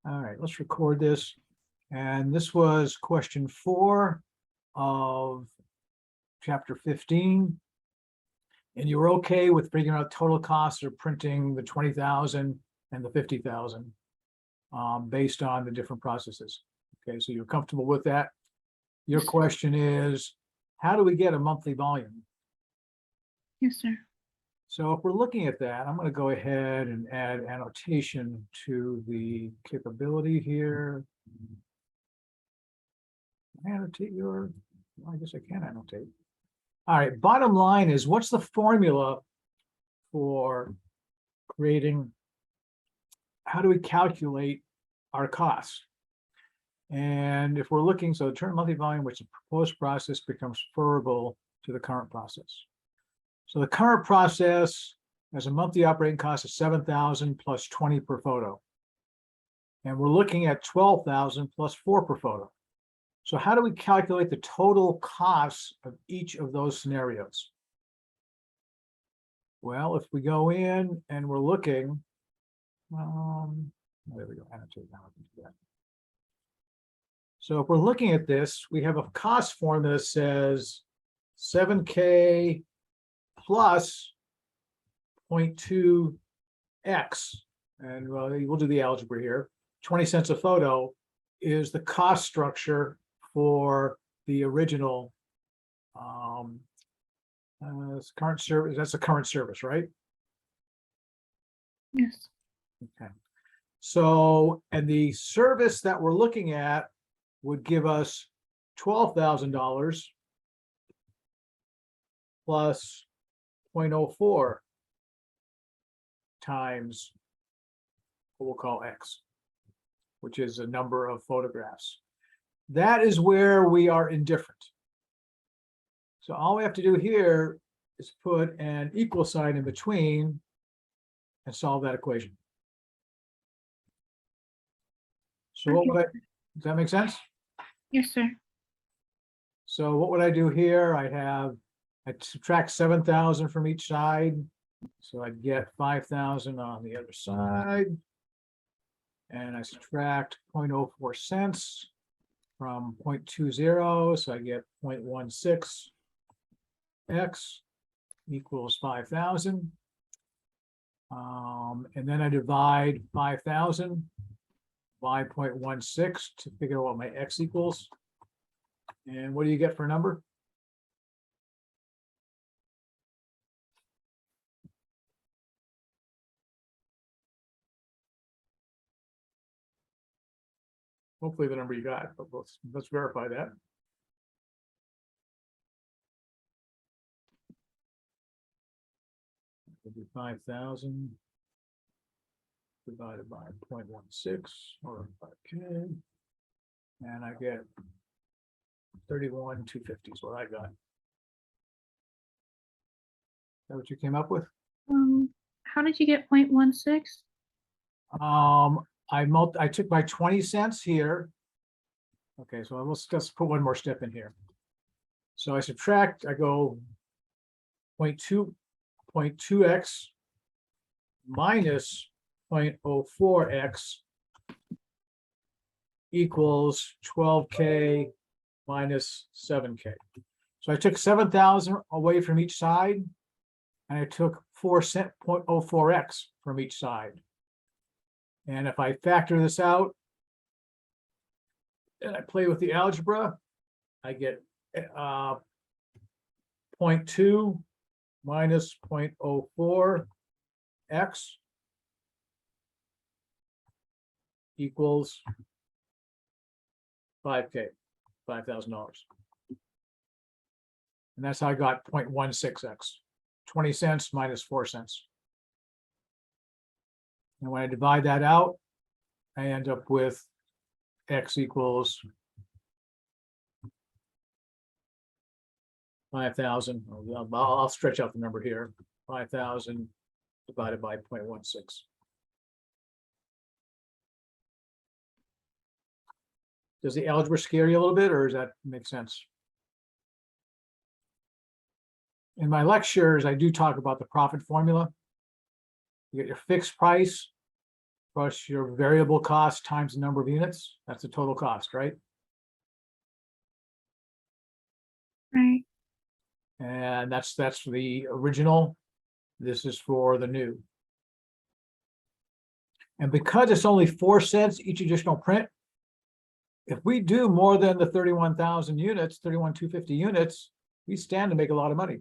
All right, let's record this. And this was question 4 of chapter 15. And you were okay with figuring out total costs of printing the 20,000 and the 50,000 based on the different processes. Okay, so you're comfortable with that. Your question is, how do we get a monthly volume? Yes, sir. So if we're looking at that, I'm going to go ahead and add annotation to the capability here. Annotate your, well, I guess I can annotate. All right, bottom line is, what's the formula for creating, how do we calculate our costs? And if we're looking, so the current monthly volume, which the proposed process becomes referable to the current process. So the current process has a monthly operating cost of 7,000 plus 20 per photo. And we're looking at 12,000 plus 4 per photo. So how do we calculate the total costs of each of those scenarios? Well, if we go in and we're looking, there we go, annotate now. I can do that. So if we're looking at this, we have a cost formula that says 7K plus 0.2x, and well, we'll do the algebra here. 20 cents a photo is the cost structure for the original current service. That's the current service, right? Yes. Okay. So, and the service that we're looking at would give us $12,000 plus 0.04 times what we'll call X, which is a number of photographs. That is where we are indifferent. So all we have to do here is put an equal sign in between and solve that equation. So what would I, does that make sense? Yes, sir. So what would I do here? I subtract 7,000 from each side. So I'd get 5,000 on the other side. And I subtract 0.04 cents from 0.20. So I get 0.16 X equals 5,000. And then I divide 5,000 by 0.16 to figure out what my X equals. And what do you get for a number? Hopefully the number you got, but let's verify that. It'll be 5,000 divided by 0.16 or 5K. And I get 31,250 is what I got. Is that what you came up with? How did you get 0.16? I took my 20 cents here. Okay, so let's just put one more step in here. So I subtract, I go 0.2x minus 0.04x equals 12K minus 7K. So I took 7,000 away from each side, and I took 0.04x from each side. And if I factor this out and I play with the algebra, I get 0.2 minus 0.04x equals 5K, $5,000. And that's how I got 0.16x, 20 cents minus 4 cents. And when I divide that out, I end up with X equals 5,000. I'll stretch out the number here. 5,000 divided by 0.16. Does the algebra scare you a little bit, or does that make sense? In my lectures, I do talk about the profit formula. You get your fixed price plus your variable cost times the number of units. That's the total cost, right? Right. And that's for the original. This is for the new. And because it's only 4 cents each additional print, if we do more than the 31,000 units, 31,250 units, we stand to make a lot of money.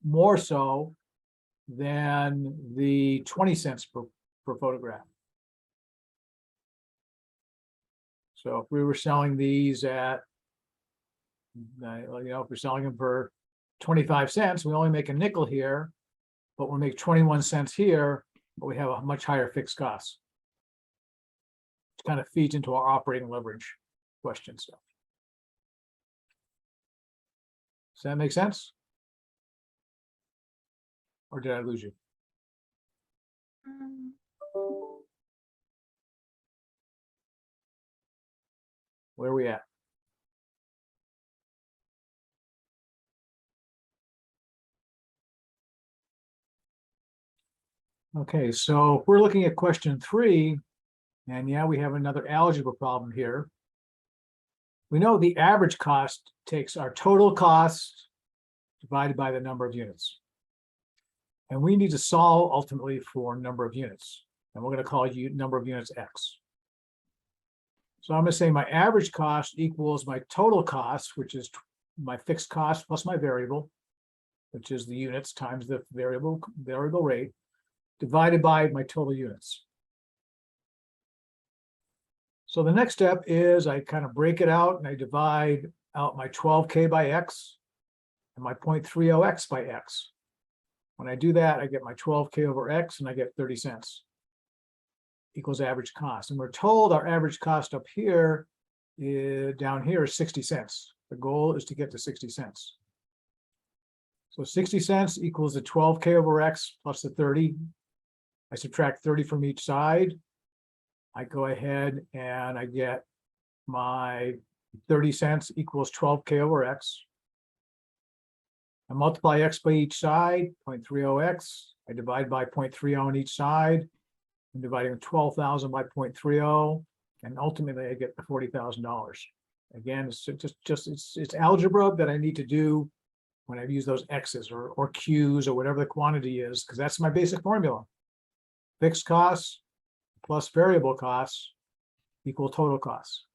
More so than the 20 cents per photograph. So if we were selling these at, if we're selling them for 25 cents, we only make a nickel here, but we'll make 21 cents here, but we have a much higher fixed cost. It kind of feeds into our operating leverage question stuff. Does that make sense? Or did I lose you? Where are we at? Okay, so if we're looking at question 3, and yeah, we have another algebra problem here. We know the average cost takes our total cost divided by the number of units. And we need to solve ultimately for number of units. And we're going to call number of units X. So I'm going to say my average cost equals my total cost, which is my fixed cost plus my variable, which is the units times the variable rate, divided by my total units. So the next step is I kind of break it out and I divide out my 12K by X and my 0.30X by X. When I do that, I get my 12K over X and I get 30 cents equals average cost. And we're told our average cost up here down here is 60 cents. The goal is to get to 60 cents. So 60 cents equals the 12K over X plus the 30. I subtract 30 from each side. I go ahead and I get my 30 cents equals 12K over X. I multiply X by each side, 0.30X. I divide by 0.30 on each side. I'm dividing 12,000 by 0.30, and ultimately I get the $40,000. Again, it's it's algebra that I need to do when I use those X's or Q's or whatever the quantity is, because that's my basic formula. Fixed costs plus variable costs equal total costs.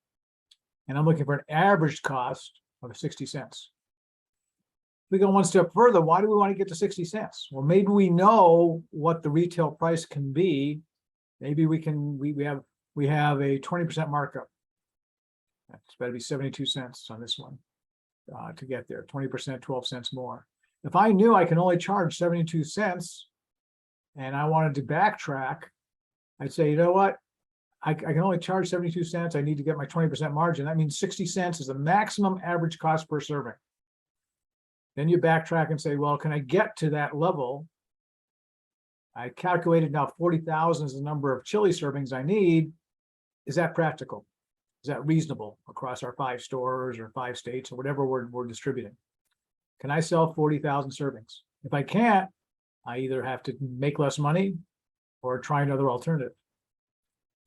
And I'm looking for an average cost of 60 cents. We go one step further. Why do we want to get to 60 cents? Well, maybe we know what the retail price can be. Maybe we have a 20% markup. That's better be 72 cents on this one to get there. 20%, 12 cents more. If I knew I can only charge 72 cents and I wanted to backtrack, I'd say, you know what? I can only charge 72 cents. I need to get my 20% margin. That means 60 cents is the maximum average cost per serving. Then you backtrack and say, well, can I get to that level? I calculated now 40,000 is the number of chili servings I need. Is that practical? Is that reasonable across our 5 stores or 5 states or whatever we're distributing? Can I sell 40,000 servings? If I can't, I either have to make less money or try another alternative.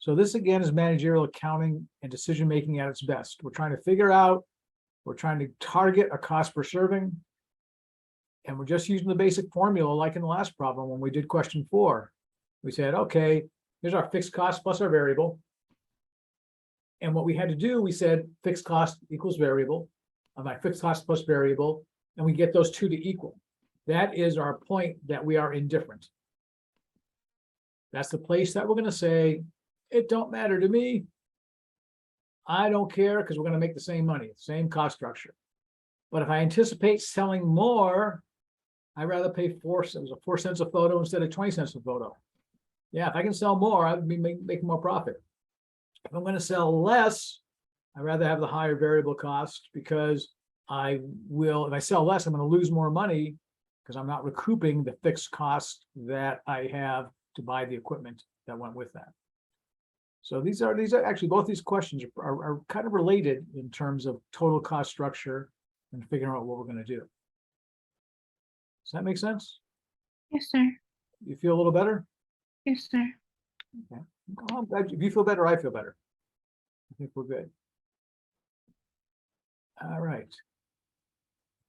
So this again is managerial accounting and decision-making at its best. We're trying to target a cost per serving. And we're just using the basic formula like in the last problem when we did question 4. We said, okay, here's our fixed cost plus our variable. And what we had to do, we said fixed cost equals variable, my fixed cost plus variable, and we get those two to equal. That is our point that we are indifferent. That's the place that we're going to say, it don't matter to me. I don't care because we're going to make the same money, same cost structure. But if I anticipate selling more, I'd rather pay 4 cents a photo instead of 20 cents a photo. Yeah, if I can sell more, I'd be making more profit. If I'm going to sell less, I'd rather have the higher variable cost because if I sell less, I'm going to lose more money because I'm not recouping the fixed cost that I have to buy the equipment that went with that. So these are actually, both these questions are kind of related in terms of total cost structure and figuring out what we're going to do. Does that make sense? Yes, sir. You feel a little better? Yes, sir. Okay. I'm glad if you feel better, I feel better. I think we're good. All right.